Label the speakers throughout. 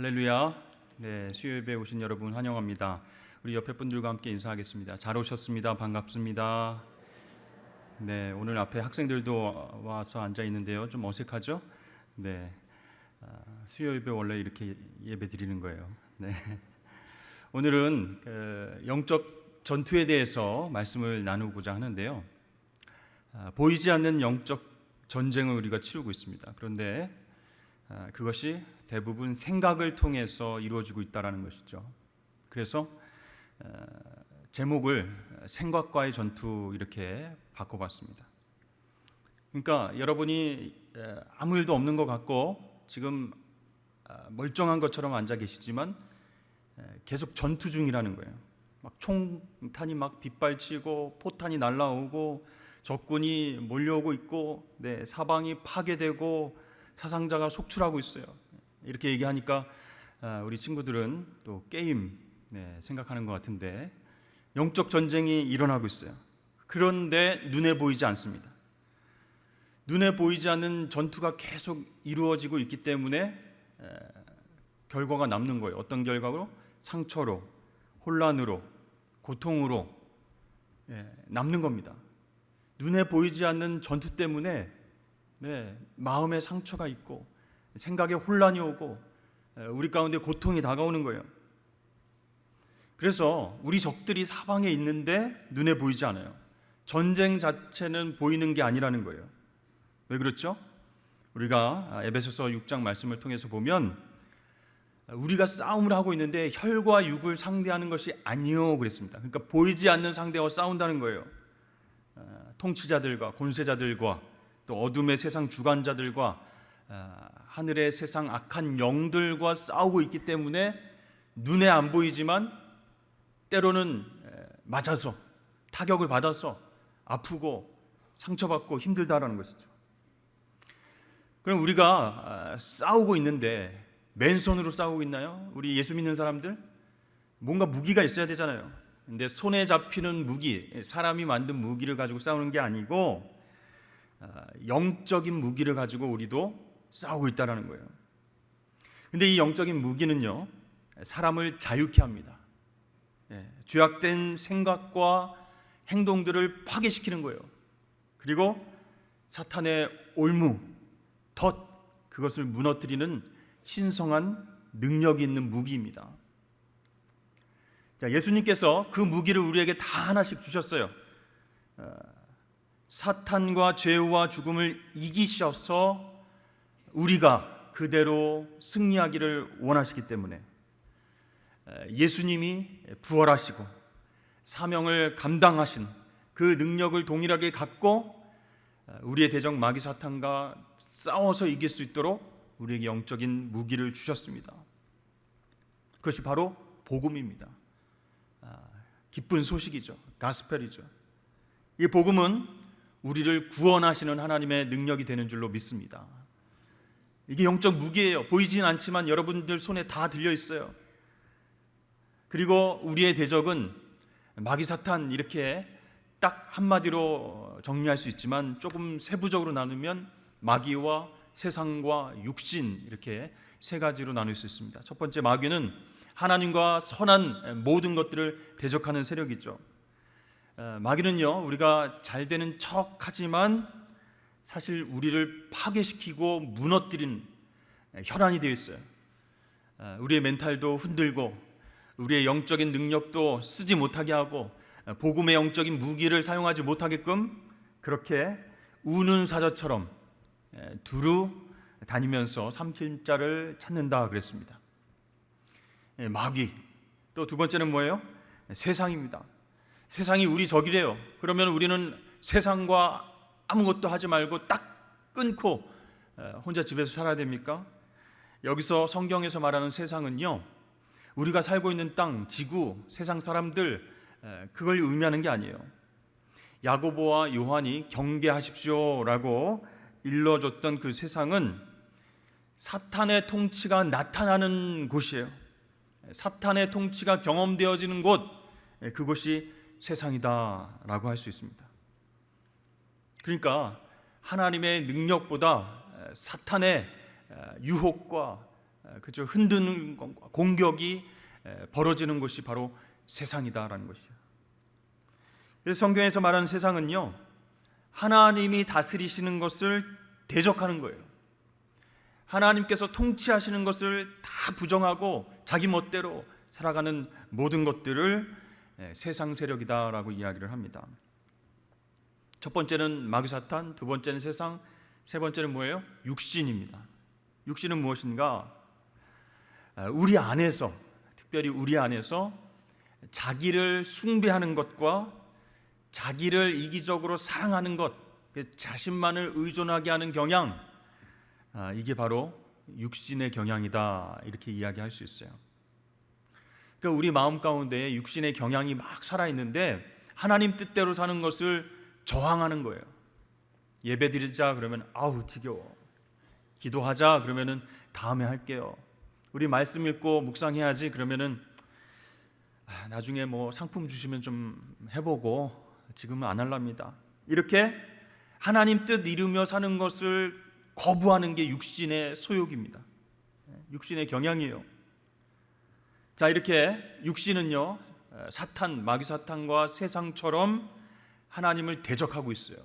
Speaker 1: 할렐루야. 네, 수요예배 오신 여러분 환영합니다. 우리 옆에 분들과 함께 인사하겠습니다. 잘 오셨습니다. 반갑습니다. 네, 오늘 앞에 학생들도 와서 앉아 있는데요. 좀 어색하죠? 네, 수요예배 원래 이렇게 예배 드리는 거예요. 네, 오늘은 영적 전투에 대해서 말씀을 나누고자 하는데요. 보이지 않는 영적 전쟁을 우리가 치르고 있습니다. 그런데 그것이 대부분 생각을 통해서 이루어지고 있다는 것이죠. 그래서 제목을 생각과의 전투 이렇게 바꿔봤습니다. 그러니까 여러분이 아무 일도 없는 것 같고 지금 멀쩡한 것처럼 앉아 계시지만 계속 전투 중이라는 거예요. 막 총탄이 막 빗발치고 포탄이 날아오고 적군이 몰려오고 있고 사방이 파괴되고 사상자가 속출하고 있어요. 이렇게 얘기하니까 우리 친구들은 또 게임 생각하는 것 같은데 영적 전쟁이 일어나고 있어요. 그런데 눈에 보이지 않습니다. 눈에 보이지 않는 전투가 계속 이루어지고 있기 때문에 결과가 남는 거예요. 어떤 결과로? 상처로, 혼란으로, 고통으로 남는 겁니다. 눈에 보이지 않는 전투 때문에 마음에 상처가 있고 생각에 혼란이 오고 우리 가운데 고통이 다가오는 거예요. 그래서 우리 적들이 사방에 있는데 눈에 보이지 않아요. 전쟁 자체는 보이는 게 아니라는 거예요. 왜 그렇죠? 우리가 에베소서 6장 말씀을 통해서 보면 우리가 싸움을 하고 있는데 혈과 육을 상대하는 것이 아니요 그랬습니다. 그러니까 보이지 않는 상대와 싸운다는 거예요. 통치자들과 권세자들과 또 어둠의 세상 주관자들과 하늘의 세상 악한 영들과 싸우고 있기 때문에 눈에 안 보이지만 때로는 맞아서 타격을 받아서 아프고 상처받고 힘들다라는 것이죠. 그럼 우리가 싸우고 있는데 맨손으로 싸우고 있나요? 우리 예수 믿는 사람들 뭔가 무기가 있어야 되잖아요. 근데 손에 잡히는 무기, 사람이 만든 무기를 가지고 싸우는 게 아니고 영적인 무기를 가지고 우리도 싸우고 있다는 거예요. 근데 이 영적인 무기는요, 사람을 자유케 합니다. 죄악된 생각과 행동들을 파괴시키는 거예요. 그리고 사탄의 올무, 덫, 그것을 무너뜨리는 신성한 능력이 있는 무기입니다. 자, 예수님께서 그 무기를 우리에게 다 하나씩 주셨어요. 사탄과 죄와 죽음을 이기셔서 우리가 그대로 승리하기를 원하시기 때문에 예수님이 부활하시고 사명을 감당하신 그 능력을 동일하게 갖고 우리의 대적 마귀 사탄과 싸워서 이길 수 있도록 우리에게 영적인 무기를 주셨습니다. 그것이 바로 복음입니다. 기쁜 소식이죠. 가스펠이죠. 이 복음은 우리를 구원하시는 하나님의 능력이 되는 줄로 믿습니다. 이게 영적 무기예요. 보이진 않지만 여러분들 손에 다 들려 있어요. 그리고 우리의 대적은 마귀 사탄 이렇게 딱 한마디로 정리할 수 있지만 조금 세부적으로 나누면 마귀와 세상과 육신 이렇게 세 가지로 나눌 수 있습니다. 첫 번째 마귀는 하나님과 선한 모든 것들을 대적하는 세력이죠. 마귀는요, 우리가 잘 되는 척 하지만 사실 우리를 파괴시키고 무너뜨리는 혈안이 되어 있어요. 우리의 멘탈도 흔들고 우리의 영적인 능력도 쓰지 못하게 하고 복음의 영적인 무기를 사용하지 못하게끔 그렇게 우는 사자처럼 두루 다니면서 삼킬 자를 찾는다 그랬습니다. 마귀. 또 두 번째는 뭐예요? 세상입니다. 세상이 우리 적이래요. 그러면 우리는 세상과 아무것도 하지 말고 딱 끊고 혼자 집에서 살아야 됩니까? 여기서 성경에서 말하는 세상은요, 우리가 살고 있는 땅, 지구, 세상 사람들 그걸 의미하는 게 아니에요. 야고보와 요한이 경계하십시오라고 일러줬던 그 세상은 사탄의 통치가 나타나는 곳이에요. 사탄의 통치가 경험되어지는 곳, 그곳이 세상이다라고 할 수 있습니다. 그러니까 하나님의 능력보다 사탄의 유혹과 그저 흔드는 것과 공격이 벌어지는 곳이 바로 세상이다라는 것이에요. 그래서 성경에서 말하는 세상은요, 하나님이 다스리시는 것을 대적하는 거예요. 하나님께서 통치하시는 것을 다 부정하고 자기 멋대로 살아가는 모든 것들을 세상 세력이다라고 이야기를 합니다. 첫 번째는 마귀사탄, 두 번째는 세상, 세 번째는 뭐예요? 육신입니다. 육신은 무엇인가? 우리 안에서, 특별히 우리 안에서 자기를 숭배하는 것과 자기를 이기적으로 사랑하는 것, 자신만을 의존하게 하는 경향, 이게 바로 육신의 경향이다, 이렇게 이야기할 수 있어요. 그러니까 우리 마음 가운데 육신의 경향이 막 살아있는데 하나님 뜻대로 사는 것을 저항하는 거예요. 예배 드리자 그러면 아우 지겨워. 기도하자 그러면은 다음에 할게요. 우리 말씀 읽고 묵상해야지 그러면은 나중에 뭐 상품 주시면 좀 해보고 지금은 안 할랍니다. 이렇게 하나님 뜻 이루며 사는 것을 거부하는 게 육신의 소욕입니다. 육신의 경향이에요. 자, 이렇게 육신은요, 사탄, 마귀사탄과 세상처럼 하나님을 대적하고 있어요.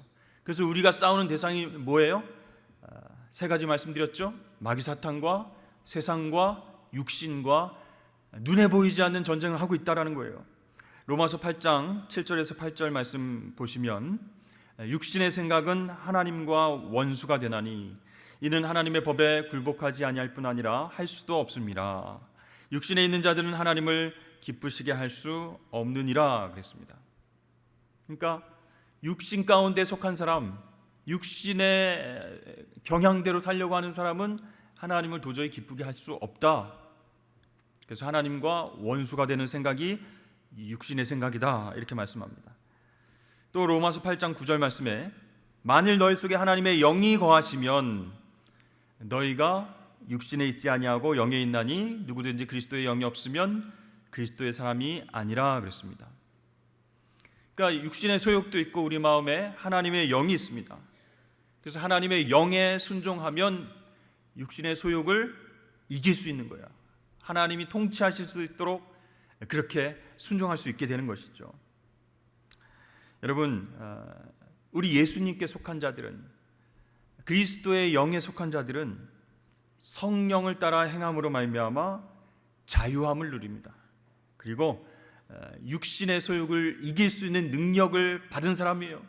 Speaker 1: 그래서 우리가 싸우는 대상이 뭐예요? 세 가지 말씀드렸죠. 마귀사탄과 세상과 육신과 눈에 보이지 않는 전쟁을 하고 있다는 거예요. 로마서 8장 7절에서 8절 말씀 보시면 육신의 생각은 하나님과 원수가 되나니 이는 하나님의 법에 굴복하지 아니할 뿐 아니라 할 수도 없습니다. 육신에 있는 자들은 하나님을 기쁘시게 할 수 없느니라 그랬습니다. 그러니까 육신 가운데 속한 사람, 육신의 경향대로 살려고 하는 사람은 하나님을 도저히 기쁘게 할 수 없다. 그래서 하나님과 원수가 되는 생각이 육신의 생각이다, 이렇게 말씀합니다. 또 로마서 8장 9절 말씀에 만일 너희 속에 하나님의 영이 거하시면 너희가 육신에 있지 아니하고 영에 있나니 누구든지 그리스도의 영이 없으면 그리스도의 사람이 아니라 그랬습니다. 그러니까 육신의 소욕도 있고 우리 마음에 하나님의 영이 있습니다. 그래서 하나님의 영에 순종하면 육신의 소욕을 이길 수 있는 거야. 하나님이 통치하실 수 있도록 그렇게 순종할 수 있게 되는 것이죠. 여러분, 우리 예수님께 속한 자들은, 그리스도의 영에 속한 자들은 성령을 따라 행함으로 말미암아 자유함을 누립니다. 그리고 육신의 소욕을 이길 수 있는 능력을 받은 사람이에요.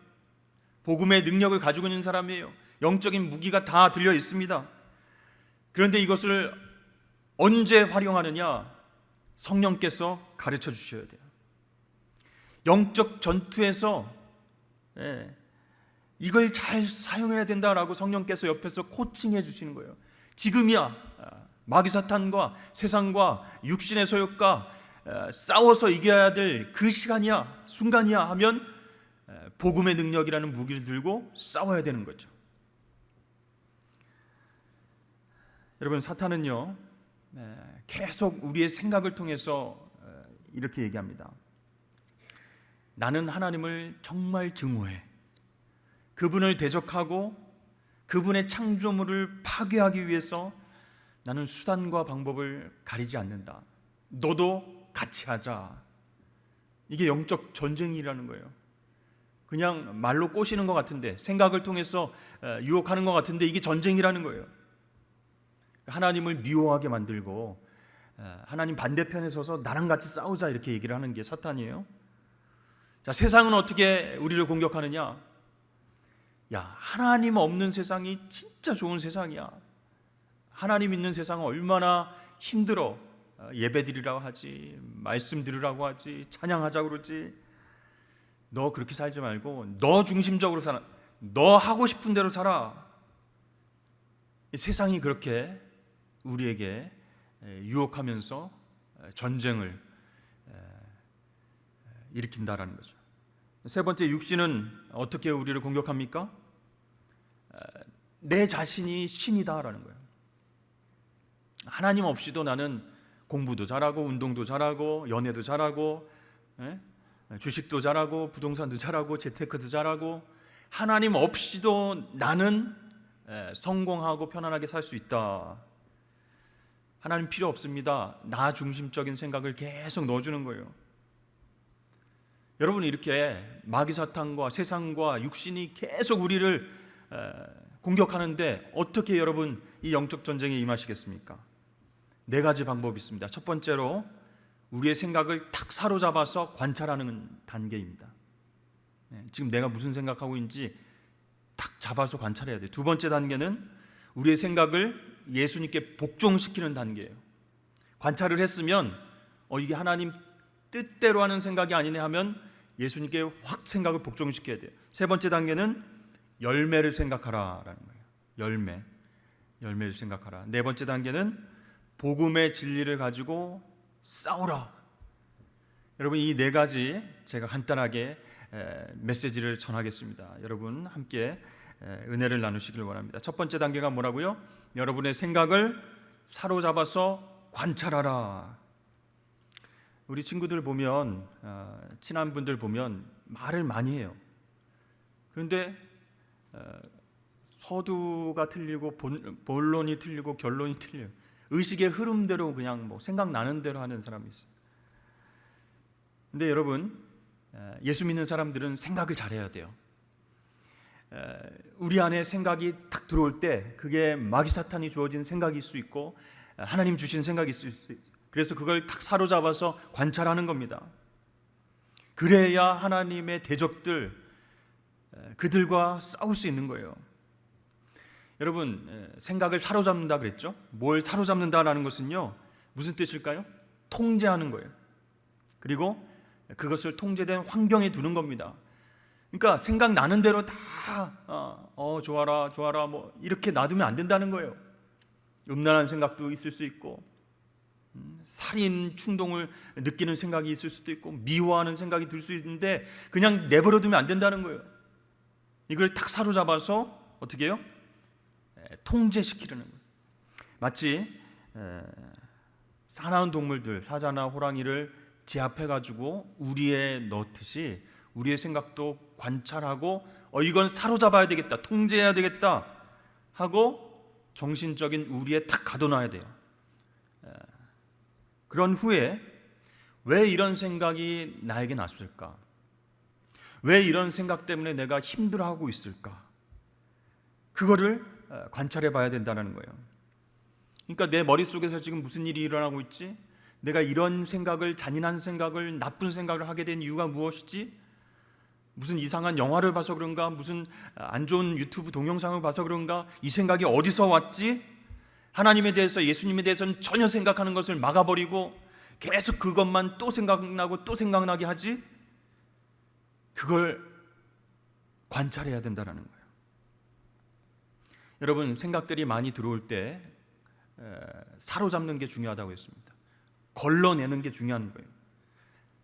Speaker 1: 복음의 능력을 가지고 있는 사람이에요. 영적인 무기가 다 들려 있습니다. 그런데 이것을 언제 활용하느냐? 성령께서 가르쳐 주셔야 돼요. 영적 전투에서 이걸 잘 사용해야 된다라고 성령께서 옆에서 코칭해 주시는 거예요. 지금이야. 마귀사탄과 세상과 육신의 소욕과 싸워서 이겨야 될 그 시간이야, 순간이야 하면 복음의 능력이라는 무기를 들고 싸워야 되는 거죠. 여러분, 사탄은요 계속 우리의 생각을 통해서 이렇게 얘기합니다. 나는 하나님을 정말 증오해. 그분을 대적하고 그분의 창조물을 파괴하기 위해서 나는 수단과 방법을 가리지 않는다. 너도 같이 하자. 이게 영적 전쟁이라는 거예요. 그냥 말로 꼬시는 것 같은데, 생각을 통해서 유혹하는 것 같은데 이게 전쟁이라는 거예요. 하나님을 미워하게 만들고 하나님 반대편에 서서 나랑 같이 싸우자 이렇게 얘기를 하는 게 사탄이에요. 자, 세상은 어떻게 우리를 공격하느냐? 야, 하나님 없는 세상이 진짜 좋은 세상이야. 하나님 있는 세상은 얼마나 힘들어. 예배 드리라고 하지, 말씀 들으라고 하지, 찬양하자고 그러지. 너 그렇게 살지 말고 너 중심적으로 살아. 너 하고 싶은 대로 살아. 세상이 그렇게 우리에게 유혹하면서 전쟁을 일으킨다라는 거죠. 세 번째, 육신은 어떻게 우리를 공격합니까? 내 자신이 신이다라는 거예요. 하나님 없이도 나는 공부도 잘하고 운동도 잘하고 연애도 잘하고 주식도 잘하고 부동산도 잘하고 재테크도 잘하고 하나님 없이도 나는 성공하고 편안하게 살 수 있다. 하나님 필요 없습니다. 나 중심적인 생각을 계속 넣어주는 거예요. 여러분, 이렇게 마귀 사탄과 세상과 육신이 계속 우리를 공격하는데 어떻게 여러분 이 영적 전쟁에 임하시겠습니까? 네 가지 방법이 있습니다. 첫 번째로 우리의 생각을 탁 사로잡아서 관찰하는 단계입니다. 지금 내가 무슨 생각하고 있는지 탁 잡아서 관찰해야 돼요. 두 번째 단계는 우리의 생각을 예수님께 복종시키는 단계예요. 관찰을 했으면 이게 하나님 뜻대로 하는 생각이 아니네 하면 예수님께 확 생각을 복종시켜야 돼요. 세 번째 단계는 열매를 생각하라라는 거예요. 열매를 생각하라. 네 번째 단계는 복음의 진리를 가지고 싸우라. 여러분, 이 네 가지 제가 간단하게 메시지를 전하겠습니다. 여러분 함께 은혜를 나누시길 원합니다. 첫 번째 단계가 뭐라고요? 여러분의 생각을 사로잡아서 관찰하라. 우리 친구들 보면, 친한 분들 보면 말을 많이 해요. 그런데 서두가 틀리고 본론이 틀리고 결론이 틀려요. 의식의 흐름대로 그냥 생각나는 대로 하는 사람이 있어요. 근데 여러분, 예수 믿는 사람들은 생각을 잘해야 돼요. 우리 안에 생각이 탁 들어올 때 그게 마귀 사탄이 주어진 생각일 수 있고 하나님 주신 생각일 수 있어요. 그래서 그걸 탁 사로잡아서 관찰하는 겁니다. 그래야 하나님의 대적들, 그들과 싸울 수 있는 거예요. 여러분, 생각을 사로잡는다 그랬죠? 뭘 사로잡는다라는 것은요, 무슨 뜻일까요? 통제하는 거예요. 그리고 그것을 통제된 환경에 두는 겁니다. 그러니까 생각나는 대로 다 좋아라 이렇게 놔두면 안 된다는 거예요. 음란한 생각도 있을 수 있고, 살인 충동을 느끼는 생각이 있을 수도 있고, 미워하는 생각이 들 수 있는데 그냥 내버려 두면 안 된다는 거예요. 이걸 탁 사로잡아서 어떻게 해요? 통제시키려는 거예요. 마치 사나운 동물들, 사자나 호랑이를 제압해가지고 우리에 넣듯이 우리의 생각도 관찰하고 이건 사로잡아야 되겠다, 통제해야 되겠다 하고 정신적인 우리에 탁 가둬놔야 돼요. 그런 후에 왜 이런 생각이 나에게 났을까? 왜 이런 생각 때문에 내가 힘들어하고 있을까? 그거를 관찰해 봐야 된다는 거예요. 그러니까 내 머릿속에서 지금 무슨 일이 일어나고 있지? 내가 이런 생각을, 잔인한 생각을, 나쁜 생각을 하게 된 이유가 무엇이지? 무슨 이상한 영화를 봐서 그런가? 무슨 안 좋은 유튜브 동영상을 봐서 그런가? 이 생각이 어디서 왔지? 하나님에 대해서, 예수님에 대해서는 전혀 생각하는 것을 막아버리고 계속 그것만 또 생각나고 또 생각나게 하지? 그걸 관찰해야 된다는 거예요. 여러분, 생각들이 많이 들어올 때 사로잡는 게 중요하다고 했습니다. 걸러내는 게 중요한 거예요.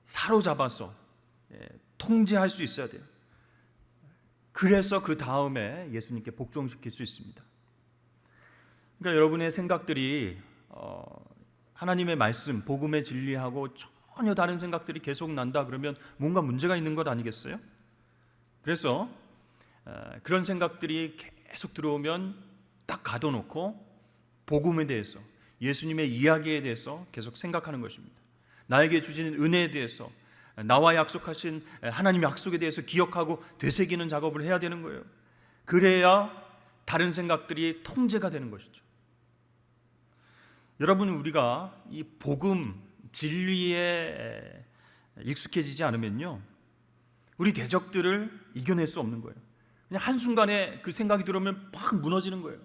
Speaker 1: 사로잡아서 통제할 수 있어야 돼요. 그래서 그 다음에 예수님께 복종시킬 수 있습니다. 그러니까 여러분의 생각들이 하나님의 말씀, 복음의 진리하고 전혀 다른 생각들이 계속 난다 그러면 뭔가 문제가 있는 것 아니겠어요? 그래서 그런 생각들이 계속 들어오면 딱 가둬놓고 복음에 대해서, 예수님의 이야기에 대해서 계속 생각하는 것입니다. 나에게 주신 은혜에 대해서, 나와 약속하신 하나님의 약속에 대해서 기억하고 되새기는 작업을 해야 되는 거예요. 그래야 다른 생각들이 통제가 되는 것이죠. 여러분, 우리가 이 복음, 진리에 익숙해지지 않으면요, 우리 대적들을 이겨낼 수 없는 거예요. 그냥 한순간에 그 생각이 들어오면 팍 무너지는 거예요.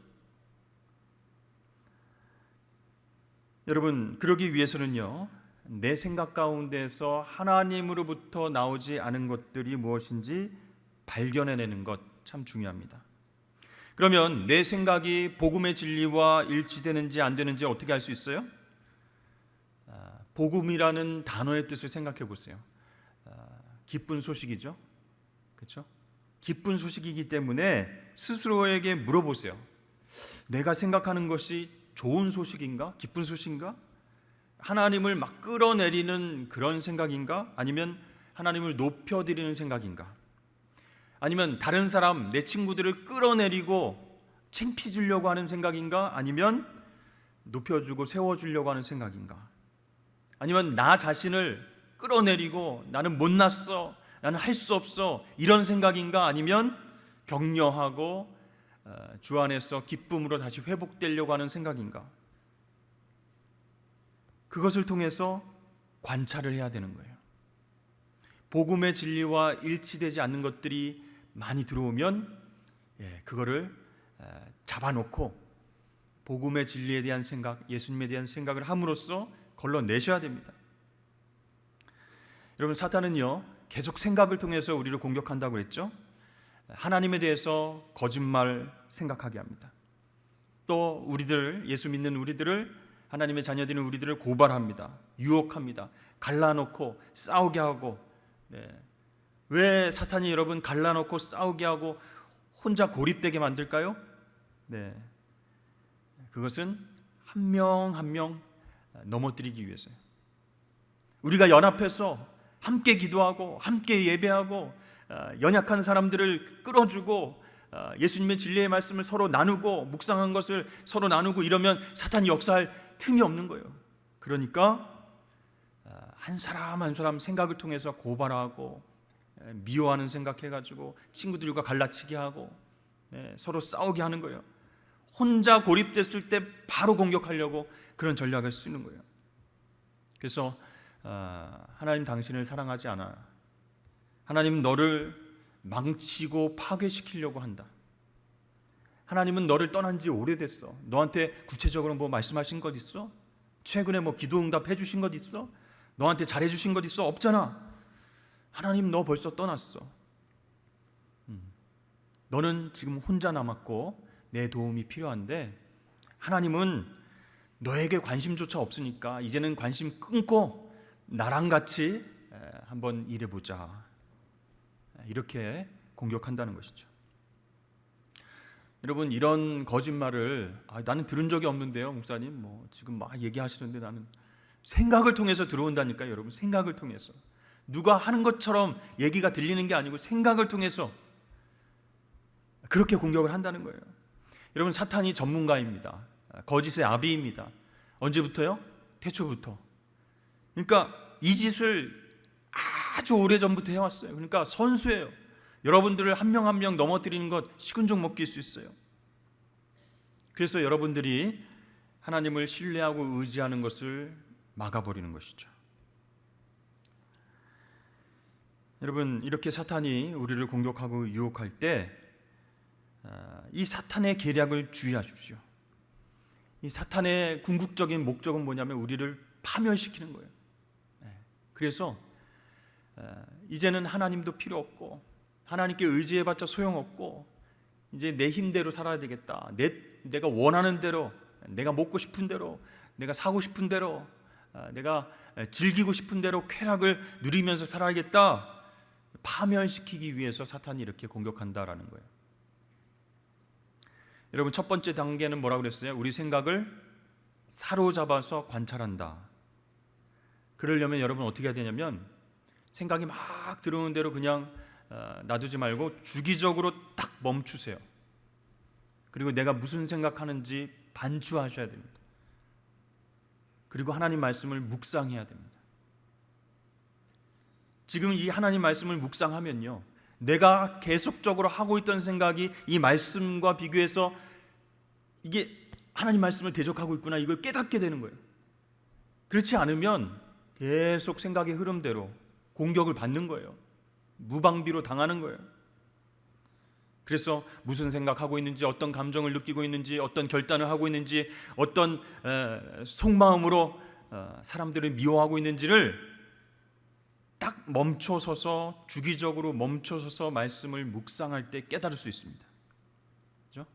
Speaker 1: 여러분, 그러기 위해서는요, 내 생각 가운데서 하나님으로부터 나오지 않은 것들이 무엇인지 발견해내는 것 참 중요합니다. 그러면 내 생각이 복음의 진리와 일치되는지 안 되는지 어떻게 알 수 있어요? 복음이라는 단어의 뜻을 생각해 보세요. 기쁜 소식이죠, 그렇죠? 기쁜 소식이기 때문에 스스로에게 물어보세요. 내가 생각하는 것이 좋은 소식인가? 기쁜 소식인가? 하나님을 막 끌어내리는 그런 생각인가? 아니면 하나님을 높여드리는 생각인가? 아니면 다른 사람, 내 친구들을 끌어내리고 창피 주려고 하는 생각인가? 아니면 높여주고 세워주려고 하는 생각인가? 아니면 나 자신을 끌어내리고 나는 못났어, 나는 할 수 없어, 이런 생각인가? 아니면 격려하고 주 안에서 기쁨으로 다시 회복되려고 하는 생각인가? 그것을 통해서 관찰을 해야 되는 거예요. 복음의 진리와 일치되지 않는 것들이 많이 들어오면 그거를 잡아놓고 복음의 진리에 대한 생각, 예수님에 대한 생각을 함으로써 걸러내셔야 됩니다. 여러분, 사탄은요 계속 생각을 통해서 우리를 공격한다고 했죠. 하나님에 대해서 거짓말 생각하게 합니다. 또 우리들, 예수 믿는 우리들을, 하나님의 자녀들인 우리들을 고발합니다. 유혹합니다. 갈라놓고 싸우게 하고. 왜 사탄이 여러분 갈라놓고 싸우게 하고 혼자 고립되게 만들까요? 그것은 한 명 한 명 넘어뜨리기 위해서요. 우리가 연합해서 함께 기도하고 함께 예배하고 연약한 사람들을 끌어주고 예수님의 진리의 말씀을 서로 나누고 묵상한 것을 서로 나누고 이러면 사탄이 역사할 틈이 없는 거예요. 그러니까 한 사람 한 사람 생각을 통해서 고발하고 미워하는 생각해가지고 친구들과 갈라치게 하고 서로 싸우게 하는 거예요. 혼자 고립됐을 때 바로 공격하려고 그런 전략을 쓰는 거예요. 그래서 하나님 당신을 사랑하지 않아. 하나님은 너를 망치고 파괴시키려고 한다. 하나님은 너를 떠난 지 오래됐어. 너한테 구체적으로 뭐 말씀하신 것 있어? 최근에 뭐 기도 응답해 주신 것 있어? 너한테 잘해 주신 것 있어? 없잖아. 하나님 너 벌써 떠났어. 너는 지금 혼자 남았고 내 도움이 필요한데 하나님은 너에게 관심조차 없으니까 이제는 관심 끊고 나랑 같이 한번 일해보자. 이렇게 공격한다는 것이죠. 여러분, 이런 거짓말을 나는 들은 적이 없는데요, 목사님. 뭐 지금 막 얘기하시는데 나는 생각을 통해서 들어온다니까요, 여러분. 생각을 통해서 누가 하는 것처럼 얘기가 들리는 게 아니고 생각을 통해서 그렇게 공격을 한다는 거예요. 여러분, 사탄이 전문가입니다. 거짓의 아비입니다. 언제부터요? 태초부터. 그러니까 이 짓을 아주 오래전부터 해왔어요. 그러니까 선수예요. 여러분들을 한 명 한 명 넘어뜨리는 것 식은죽 먹길 수 있어요. 그래서 여러분들이 하나님을 신뢰하고 의지하는 것을 막아버리는 것이죠. 여러분, 이렇게 사탄이 우리를 공격하고 유혹할 때 이 사탄의 계략을 주의하십시오. 이 사탄의 궁극적인 목적은 뭐냐면 우리를 파멸시키는 거예요. 그래서 이제는 하나님도 필요 없고 하나님께 의지해봤자 소용없고 이제 내 힘대로 살아야 되겠다. 내가 원하는 대로, 내가 먹고 싶은 대로, 내가 사고 싶은 대로, 내가 즐기고 싶은 대로 쾌락을 누리면서 살아야겠다. 파멸시키기 위해서 사탄이 이렇게 공격한다라는 거예요. 여러분, 첫 번째 단계는 뭐라고 그랬어요? 우리 생각을 사로잡아서 관찰한다. 그러려면 여러분 어떻게 해야 되냐면 생각이 막 들어오는 대로 그냥 놔두지 말고 주기적으로 딱 멈추세요. 그리고 내가 무슨 생각하는지 반추하셔야 됩니다. 그리고 하나님 말씀을 묵상해야 됩니다. 지금 이 하나님 말씀을 묵상하면요, 내가 계속적으로 하고 있던 생각이 이 말씀과 비교해서 이게 하나님 말씀을 대적하고 있구나, 이걸 깨닫게 되는 거예요. 그렇지 않으면 계속 생각의 흐름대로 공격을 받는 거예요. 무방비로 당하는 거예요. 그래서 무슨 생각하고 있는지, 어떤 감정을 느끼고 있는지, 어떤 결단을 하고 있는지, 어떤 속마음으로 사람들을 미워하고 있는지를 딱 멈춰서서, 주기적으로 멈춰서서 말씀을 묵상할 때 깨달을 수 있습니다. 그렇죠?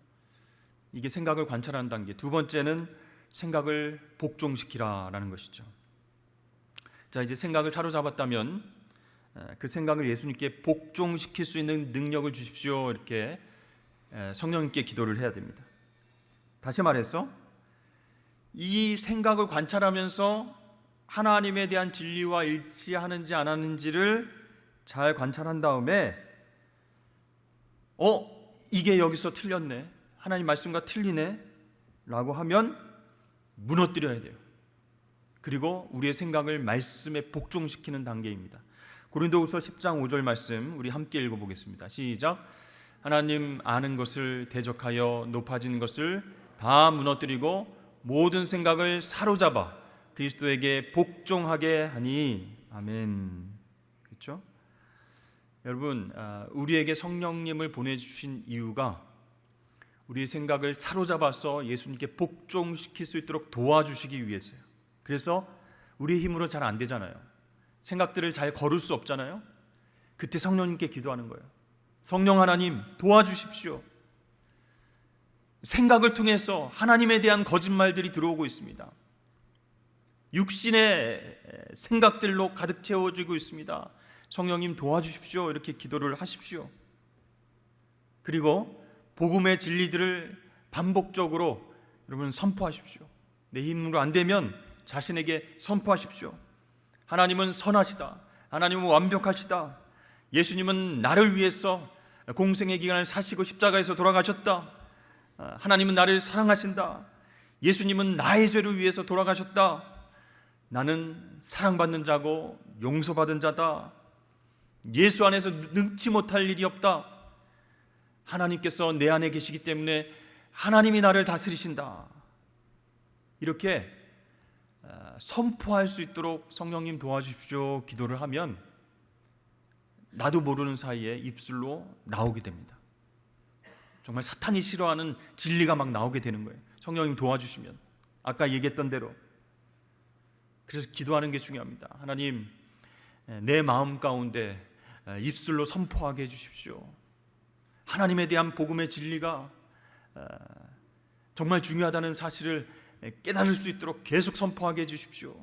Speaker 1: 이게 생각을 관찰하는 단계. 두 번째는 생각을 복종시키라라는 것이죠. 자, 이제 생각을 사로잡았다면 그 생각을 예수님께 복종시킬 수 있는 능력을 주십시오. 이렇게 성령님께 기도를 해야 됩니다. 다시 말해서 이 생각을 관찰하면서 하나님에 대한 진리와 일치하는지 안 하는지를 잘 관찰한 다음에 이게 여기서 틀렸네, 하나님 말씀과 틀리네 라고 하면 무너뜨려야 돼요. 그리고 우리의 생각을 말씀에 복종시키는 단계입니다. 고린도후서 10장 5절 말씀 우리 함께 읽어보겠습니다. 시작. 하나님 아는 것을 대적하여 높아진 것을 다 무너뜨리고 모든 생각을 사로잡아 그리스도에게 복종하게 하니. 아멘. 그렇죠? 여러분, 우리에게 성령님을 보내주신 이유가 우리의 생각을 사로잡아서 예수님께 복종시킬 수 있도록 도와주시기 위해서요. 그래서 우리의 힘으로 잘 안 되잖아요. 생각들을 잘 거둘 수 없잖아요. 그때 성령님께 기도하는 거예요. 성령 하나님 도와주십시오. 생각을 통해서 하나님에 대한 거짓말들이 들어오고 있습니다. 육신의 생각들로 가득 채워지고 있습니다. 성령님 도와주십시오. 이렇게 기도를 하십시오. 그리고 복음의 진리들을 반복적으로 여러분 선포하십시오. 내 힘으로 안 되면 자신에게 선포하십시오. 하나님은 선하시다. 하나님은 완벽하시다. 예수님은 나를 위해서 공생의 기간을 사시고 십자가에서 돌아가셨다. 하나님은 나를 사랑하신다. 예수님은 나의 죄를 위해서 돌아가셨다. 나는 사랑받는 자고 용서받은 자다. 예수 안에서 능치 못할 일이 없다. 하나님께서 내 안에 계시기 때문에 하나님이 나를 다스리신다. 이렇게 선포할 수 있도록 성령님 도와주십시오 기도를 하면 나도 모르는 사이에 입술로 나오게 됩니다. 정말 사탄이 싫어하는 진리가 막 나오게 되는 거예요. 성령님 도와주시면. 아까 얘기했던 대로. 그래서 기도하는 게 중요합니다. 하나님, 내 마음 가운데 입술로 선포하게 해주십시오. 하나님에 대한 복음의 진리가 정말 중요하다는 사실을 깨달을 수 있도록 계속 선포하게 해주십시오.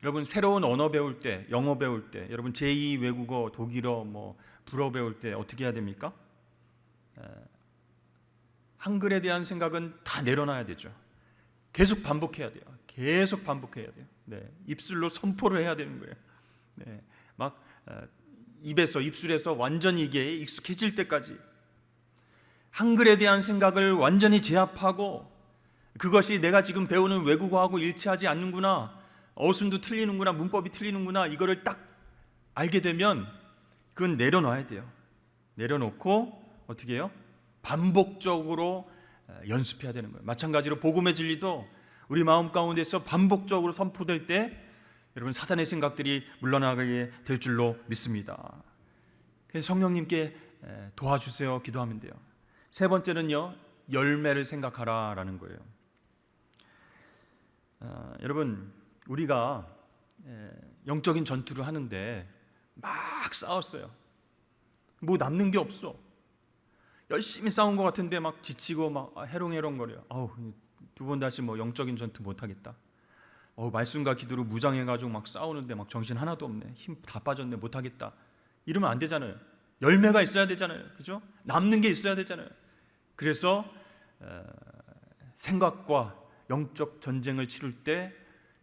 Speaker 1: 여러분, 새로운 언어 배울 때, 영어 배울 때, 여러분 제2 외국어, 독일어, 불어 배울 때 어떻게 해야 됩니까? 한글에 대한 생각은 다 내려놔야 되죠. 계속 반복해야 돼요. 계속 반복해야 돼요. 네, 입술로 선포를 해야 되는 거예요. 네, 막 입에서, 입술에서 완전히 이게 익숙해질 때까지 한글에 대한 생각을 완전히 제압하고 그것이 내가 지금 배우는 외국어하고 일치하지 않는구나, 어순도 틀리는구나, 문법이 틀리는구나, 이거를 딱 알게 되면 그건 내려놔야 돼요. 내려놓고 어떻게 해요? 반복적으로 연습해야 되는 거예요. 마찬가지로 복음의 진리도 우리 마음 가운데서 반복적으로 선포될 때 여러분 사탄의 생각들이 물러나게 될 줄로 믿습니다. 그래서 성령님께 도와주세요 기도하면 돼요. 세 번째는요, 열매를 생각하라라는 거예요. 여러분, 우리가 영적인 전투를 하는데 막 싸웠어요. 뭐 남는 게 없어. 열심히 싸운 것 같은데 막 지치고 막 해롱해롱거려요. 두 번 다시 영적인 전투 못하겠다. 말씀과 기도로 무장해가지고 막 싸우는데 막 정신 하나도 없네. 힘 다 빠졌네. 못하겠다. 이러면 안 되잖아요. 열매가 있어야 되잖아요. 그죠? 남는 게 있어야 되잖아요. 그래서 생각과 영적 전쟁을 치를 때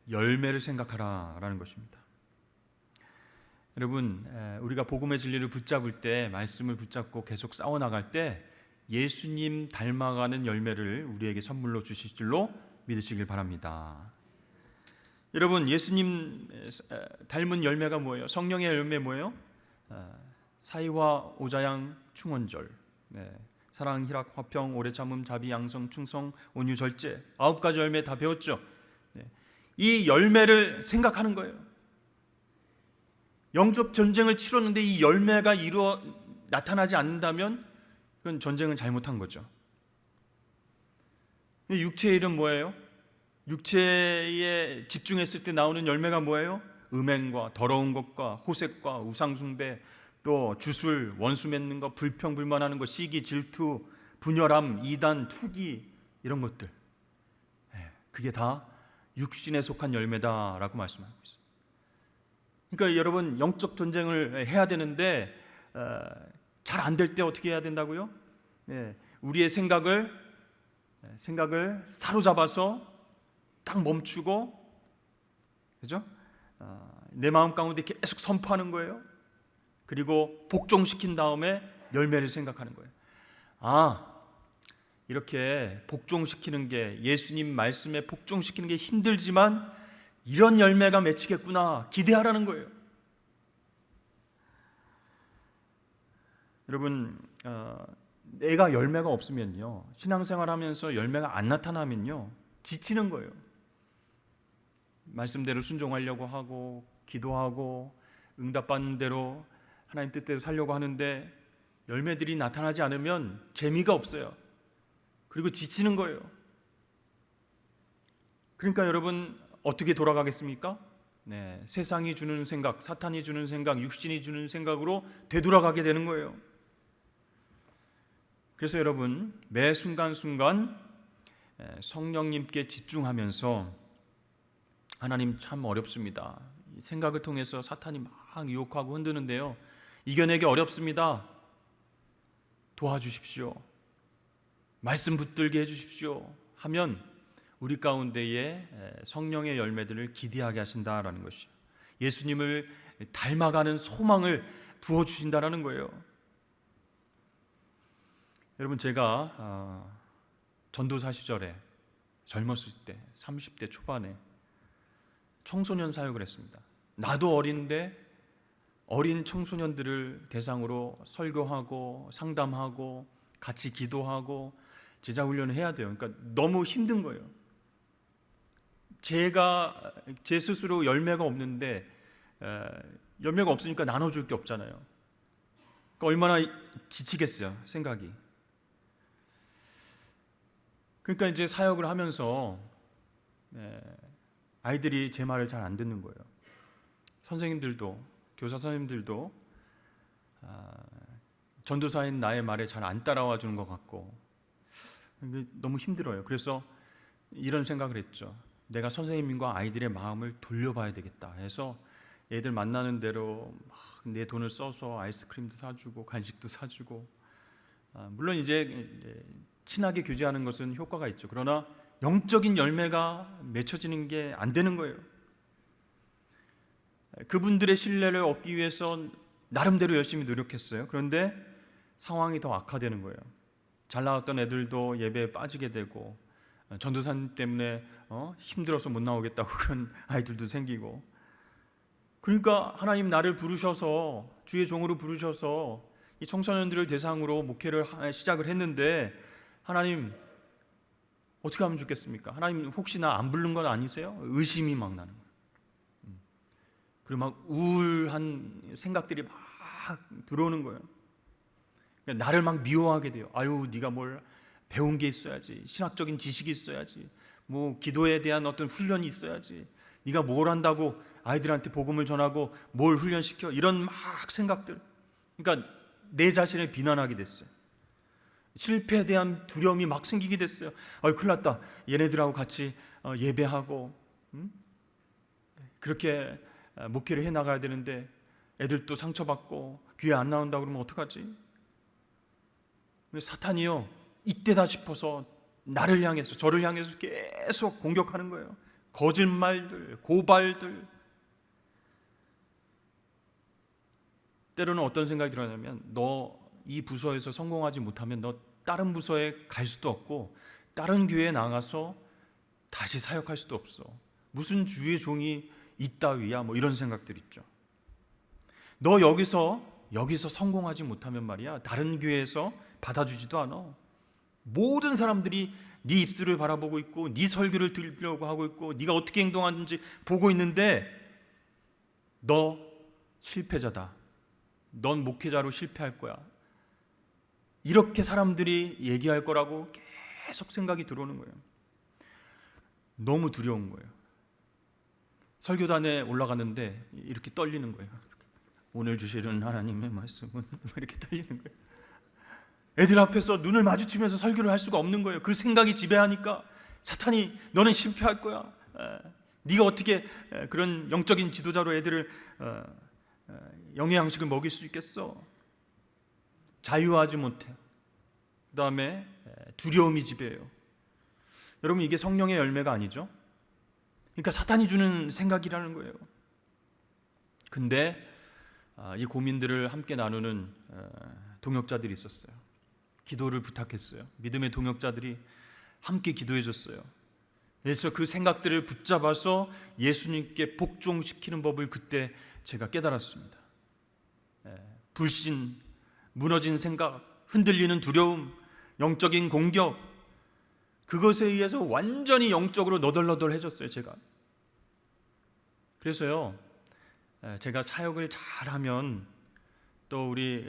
Speaker 1: 열매를 생각하라라는 것입니다. 여러분, 우리가 복음의 진리를 붙잡을 때, 말씀을 붙잡고 계속 싸워나갈 때 예수님 닮아가는 열매를 우리에게 선물로 주실 줄로 믿으시길 바랍니다. 여러분, 예수님 닮은 열매가 뭐예요? 성령의 열매 뭐예요? 사이와 오자양 충원절, 사랑, 희락, 화평, 오래 참음, 자비, 양성, 충성, 온유, 절제, 9가지 열매 다 배웠죠. 이 열매를 생각하는 거예요. 영적 전쟁을 치렀는데 이 열매가 나타나지 않는다면 그건 전쟁은 잘못한 거죠. 육체의 일은 뭐예요? 육체에 집중했을 때 나오는 열매가 뭐예요? 음행과 더러운 것과 호색과 우상숭배, 또 주술, 원수 맺는 것, 불평, 불만하는 것, 시기, 질투, 분열함, 이단, 투기, 이런 것들. 그게 다 육신에 속한 열매다라고 말씀하고 있어요. 그러니까 여러분, 영적 전쟁을 해야 되는데 잘 안 될 때 어떻게 해야 된다고요? 우리의 생각을 사로잡아서 딱 멈추고, 그죠? 내 마음 가운데 계속 선포하는 거예요. 그리고 복종시킨 다음에 열매를 생각하는 거예요. 이렇게 복종시키는 게, 예수님 말씀에 복종시키는 게 힘들지만 이런 열매가 맺히겠구나 기대하라는 거예요. 여러분, 내가 열매가 없으면요, 신앙생활하면서 열매가 안 나타나면요, 지치는 거예요. 말씀대로 순종하려고 하고 기도하고 응답받는 대로 하나님 뜻대로 살려고 하는데 열매들이 나타나지 않으면 재미가 없어요. 그리고 지치는 거예요. 그러니까 여러분, 어떻게 돌아가겠습니까? 네, 세상이 주는 생각, 사탄이 주는 생각, 육신이 주는 생각으로 되돌아가게 되는 거예요. 그래서 여러분, 매 순간순간 성령님께 집중하면서, 하나님 참 어렵습니다. 생각을 통해서 사탄이 막 유혹하고 흔드는데요, 이겨내기 어렵습니다. 도와주십시오. 말씀 붙들게 해주십시오 하면 우리 가운데에 성령의 열매들을 기대하게 하신다라는 것이요, 예수님을 닮아가는 소망을 부어주신다라는 거예요. 여러분, 제가 전도사 시절에, 젊었을 때 30대 초반에 청소년 사역을 했습니다. 나도 어린데 어린 청소년들을 대상으로 설교하고 상담하고 같이 기도하고 제자훈련을 해야 돼요. 그러니까 너무 힘든 거예요. 제 스스로 열매가 없는데, 열매가 없으니까 나눠줄 게 없잖아요. 그러니까 얼마나 지치겠어요, 생각이. 그러니까 이제 사역을 하면서 아이들이 제 말을 잘 안 듣는 거예요. 선생님들도, 교사 선생님들도 전도사인 나의 말에 잘 안 따라와 주는 것 같고, 너무 힘들어요. 그래서 이런 생각을 했죠. 내가 선생님과 아이들의 마음을 돌려봐야 되겠다 해서 애들 만나는 대로 막 내 돈을 써서 아이스크림도 사주고 간식도 사주고, 물론 이제 친하게 교제하는 것은 효과가 있죠. 그러나 영적인 열매가 맺혀지는 게 안 되는 거예요. 그분들의 신뢰를 얻기 위해서 나름대로 열심히 노력했어요. 그런데 상황이 더 악화되는 거예요. 잘 나왔던 애들도 예배에 빠지게 되고, 전도사님 때문에 힘들어서 못 나오겠다고 그런 아이들도 생기고. 그러니까 하나님 나를 부르셔서, 주의 종으로 부르셔서 이 청소년들을 대상으로 목회를 시작을 했는데, 하나님 어떻게 하면 좋겠습니까? 하나님 혹시 나 안 부른 건 아니세요? 의심이 막 나는 거예요. 그리고 막 우울한 생각들이 막 들어오는 거예요. 그러니까 나를 막 미워하게 돼요. 아유, 네가 뭘 배운 게 있어야지, 신학적인 지식이 있어야지, 뭐 기도에 대한 어떤 훈련이 있어야지, 네가 뭘 한다고 아이들한테 복음을 전하고 뭘 훈련시켜, 이런 막 생각들. 그러니까 내 자신을 비난하게 됐어요. 실패에 대한 두려움이 막 생기게 됐어요. 큰일 났다, 얘네들하고 같이 예배하고 그렇게 목회를 해나가야 되는데 애들도 상처받고 교회 안 나온다고 그러면 어떡하지? 사탄이요, 이때다 싶어서 나를 향해서, 저를 향해서 계속 공격하는 거예요. 거짓말들, 고발들. 때로는 어떤 생각이 들었냐면, 너 이 부서에서 성공하지 못하면 너 다른 부서에 갈 수도 없고 다른 교회에 나가서 다시 사역할 수도 없어. 무슨 주의 종이 있다위야, 뭐 이런 생각들 있죠. 너 여기서 성공하지 못하면 말이야, 다른 교회에서 받아주지도 않아. 모든 사람들이 네 입술을 바라보고 있고 네 설교를 들으려고 하고 있고 네가 어떻게 행동하는지 보고 있는데 너 실패자다, 넌 목회자로 실패할 거야, 이렇게 사람들이 얘기할 거라고 계속 생각이 들어오는 거예요. 너무 두려운 거예요. 설교단에 올라갔는데 이렇게 떨리는 거예요. 오늘 주시는 하나님의 말씀은 이렇게 떨리는 거예요. 애들 앞에서 눈을 마주치면서 설교를 할 수가 없는 거예요. 그 생각이 지배하니까 사탄이 너는 실패할 거야, 네가 어떻게 그런 영적인 지도자로 애들을 영의 양식을 먹일 수 있겠어. 자유하지 못해. 그 다음에 두려움이 지배해요. 여러분, 이게 성령의 열매가 아니죠? 그러니까 사탄이 주는 생각이라는 거예요. 근데 이 고민들을 함께 나누는 동역자들이 있었어요. 기도를 부탁했어요. 믿음의 동역자들이 함께 기도해 줬어요. 그래서 그 생각들을 붙잡아서 예수님께 복종시키는 법을 그때 제가 깨달았습니다. 불신, 무너진 생각, 흔들리는 두려움, 영적인 공격, 그것에 의해서 완전히 영적으로 너덜너덜해졌어요. 제가. 그래서요, 제가 사역을 잘하면 또 우리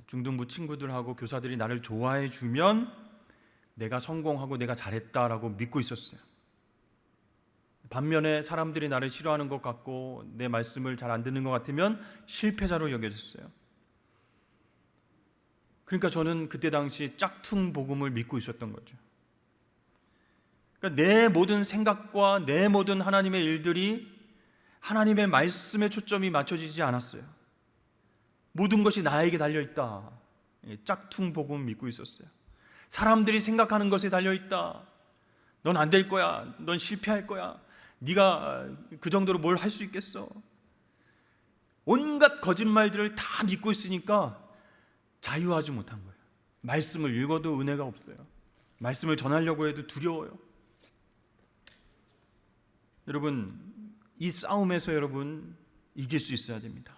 Speaker 1: 중등부 친구들하고 교사들이 나를 좋아해 주면 내가 성공하고 내가 잘했다라고 믿고 있었어요. 반면에 사람들이 나를 싫어하는 것 같고 내 말씀을 잘 안 듣는 것 같으면 실패자로 여겨졌어요. 그러니까 저는 그때 당시 짝퉁 복음을 믿고 있었던 거죠. 그러니까 내 모든 생각과 내 모든 하나님의 일들이 하나님의 말씀에 초점이 맞춰지지 않았어요. 모든 것이 나에게 달려있다. 짝퉁 복음을 믿고 있었어요. 사람들이 생각하는 것에 달려있다. 넌 안 될 거야. 넌 실패할 거야. 네가 그 정도로 뭘 할 수 있겠어. 온갖 거짓말들을 다 믿고 있으니까 자유하지 못한 거예요. 말씀을 읽어도 은혜가 없어요. 말씀을 전하려고 해도 두려워요. 여러분, 이 싸움에서 여러분 이길 수 있어야 됩니다.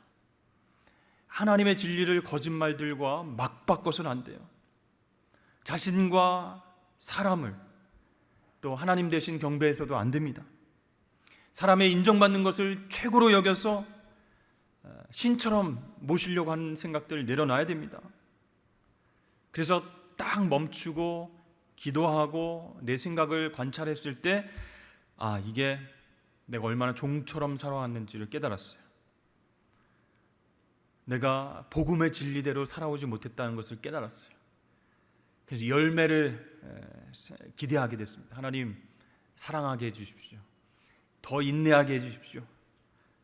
Speaker 1: 하나님의 진리를 거짓말들과 막 바꿔서는 안 돼요. 자신과 사람을 또 하나님 대신 경배해서도 안 됩니다. 사람의 인정받는 것을 최고로 여겨서 신처럼 모시려고 하는 생각들을 내려놔야 됩니다. 그래서 딱 멈추고 기도하고 내 생각을 관찰했을 때 이게 내가 얼마나 종처럼 살아왔는지를 깨달았어요. 내가 복음의 진리대로 살아오지 못했다는 것을 깨달았어요. 그래서 열매를 기대하게 됐습니다. 하나님 사랑하게 해주십시오. 더 인내하게 해주십시오.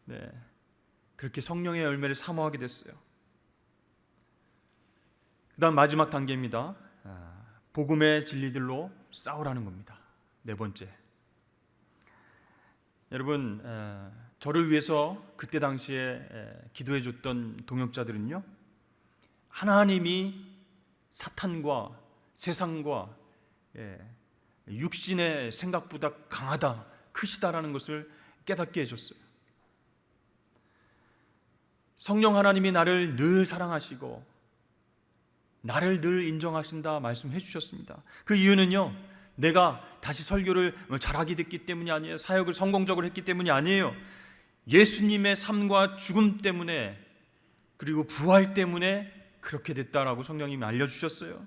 Speaker 1: 네, 그렇게 성령의 열매를 사모하게 됐어요. 그 다음 마지막 단계입니다. 복음의 진리들로 싸우라는 겁니다. 네 번째, 여러분, 저를 위해서 그때 당시에 기도해 줬던 동역자들은요, 하나님이 사탄과 세상과 육신의 생각보다 강하다, 크시다라는 것을 깨닫게 해줬어요. 성령 하나님이 나를 늘 사랑하시고 나를 늘 인정하신다 말씀해 주셨습니다. 그 이유는요, 내가 다시 설교를 잘하게 됐기 때문이 아니에요. 사역을 성공적으로 했기 때문이 아니에요. 예수님의 삶과 죽음 때문에, 그리고 부활 때문에 그렇게 됐다라고 성령님이 알려주셨어요.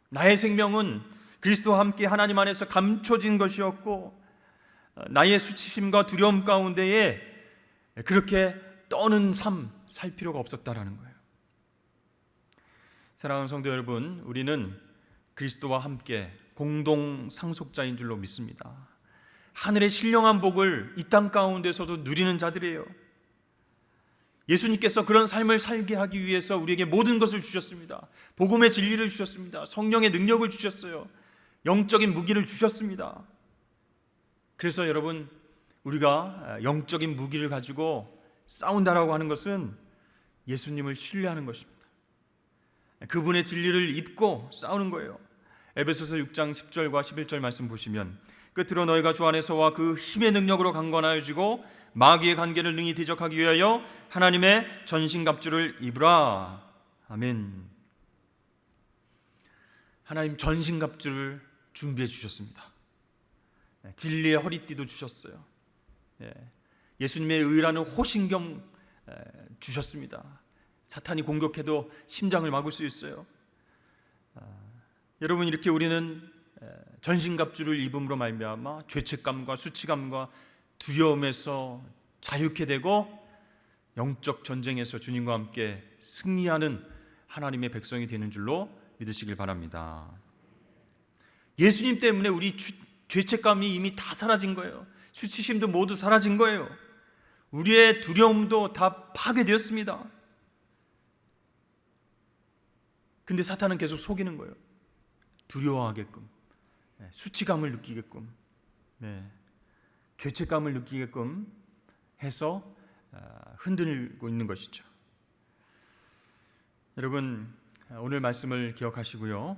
Speaker 1: 나의 생명은 그리스도와 함께 하나님 안에서 감춰진 것이었고, 나의 수치심과 두려움 가운데에 그렇게 떠는 삶 살 필요가 없었다라는 거예요. 사랑하는 성도 여러분, 우리는 그리스도와 함께 공동 상속자인 줄로 믿습니다. 하늘의 신령한 복을 이 땅 가운데서도 누리는 자들이에요. 예수님께서 그런 삶을 살게 하기 위해서 우리에게 모든 것을 주셨습니다. 복음의 진리를 주셨습니다. 성령의 능력을 주셨어요. 영적인 무기를 주셨습니다. 그래서 여러분, 우리가 영적인 무기를 가지고 싸운다라고 하는 것은 예수님을 신뢰하는 것입니다. 그분의 진리를 입고 싸우는 거예요. 에베소서 6장 10절과 11절 말씀 보시면, 끝으로 너희가 주 안에서와 그 힘의 능력으로 강건하여지고 마귀의 관계를 능히 대적하기 위하여 하나님의 전신갑주를 입으라. 아멘. 하나님 전신갑주를 준비해 주셨습니다. 진리의 허리띠도 주셨어요. 예수님의 의라는 호신경 주셨습니다. 사탄이 공격해도 심장을 막을 수 있어요. 여러분, 이렇게 우리는 전신갑주를 입음으로 말미암아 죄책감과 수치감과 두려움에서 자유케 되고 영적 전쟁에서 주님과 함께 승리하는 하나님의 백성이 되는 줄로 믿으시길 바랍니다. 예수님 때문에 우리 죄책감이 이미 다 사라진 거예요. 수치심도 모두 사라진 거예요. 우리의 두려움도 다 파괴되었습니다. 근데 사탄은 계속 속이는 거예요. 두려워하게끔, 수치감을 느끼게끔, 죄책감을 느끼게끔 해서 흔들고 있는 것이죠. 여러분, 오늘 말씀을 기억하시고요.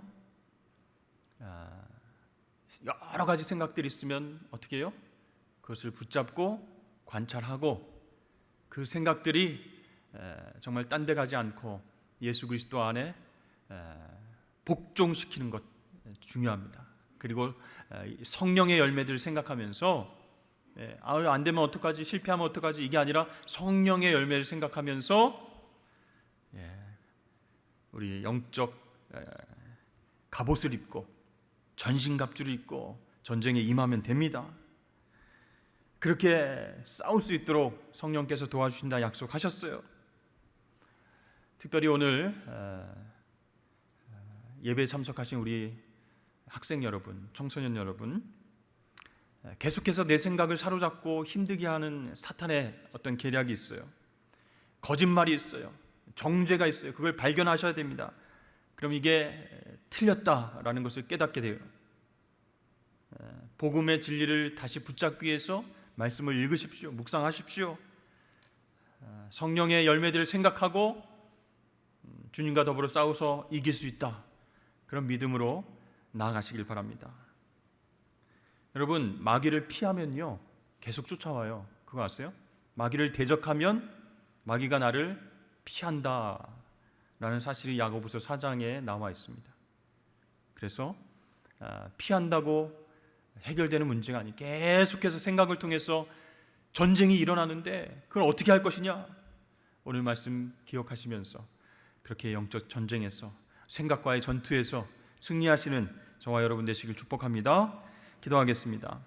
Speaker 1: 여러 가지 생각들이 있으면 어떻게 해요? 그것을 붙잡고 관찰하고 그 생각들이 정말 딴 데 가지 않고 예수 그리스도 안에 복종시키는 것 중요합니다. 그리고 성령의 열매들을 생각하면서 안 되면 어떡하지? 실패하면 어떡하지? 이게 아니라 성령의 열매를 생각하면서 우리 영적 갑옷을 입고 전신갑주를 입고 전쟁에 임하면 됩니다. 그렇게 싸울 수 있도록 성령께서 도와주신다 약속하셨어요. 특별히 오늘 예배에 참석하신 우리 학생 여러분, 청소년 여러분, 계속해서 내 생각을 사로잡고 힘들게 하는 사탄의 어떤 계략이 있어요. 거짓말이 있어요. 정죄가 있어요. 그걸 발견하셔야 됩니다. 그럼 이게 틀렸다라는 것을 깨닫게 돼요. 복음의 진리를 다시 붙잡기 위해서 말씀을 읽으십시오. 묵상하십시오. 성령의 열매들을 생각하고 주님과 더불어 싸워서 이길 수 있다. 그런 믿음으로 나아가시길 바랍니다. 여러분, 마귀를 피하면요 계속 쫓아와요. 그거 아세요? 마귀를 대적하면 마귀가 나를 피한다 라는 사실이 야고보서 4장에 나와 있습니다. 그래서 피한다고 해결되는 문제가 아니에요. 계속해서 생각을 통해서 전쟁이 일어나는데 그걸 어떻게 할 것이냐? 오늘 말씀 기억하시면서 그렇게 영적 전쟁에서 생각과의 전투에서 승리하시는 저와 여러분 되시길 축복합니다. 기도하겠습니다.